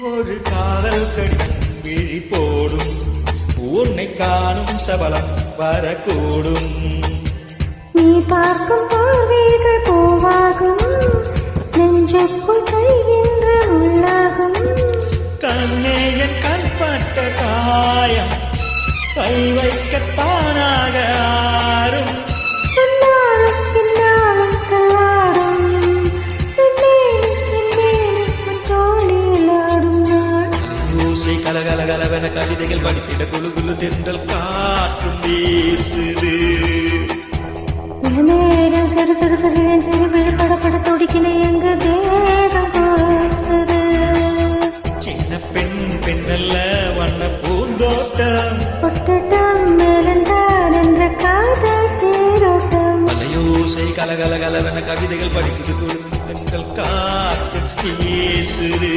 ஒரு காதல் கடிதம் விழி போடும் உன்னை காணும் சபலம் வரக்கூடும். நீ பார்க்கும் பார்வைகள் பூவாகும் நெஞ்சுக்குள் கைகின்ற உள்ளாகும். கண்ணேய கண்பட்ட காயம் கை வைக்கத்தானாக ஆறும். கலகல கலவென கவிதைகள் படித்திட குழு குழு தென்றல் காற்றும் வீசுது. நேரம் சிறு சிறு சிறு சிறு விழுப்படப்பட துடிக்கின எங்க தேகம் பேசுது. சின்ன பெண் பெண்ணல்ல வண்ண பூந்தோட்டம் பொட்டட்டம் மேலந்தான் என்ற காதல் தேரோட்டம். மலையோசை கலகல கலவென கவிதைகள் படித்திட குழு தென்றல் காற்று வீசுது.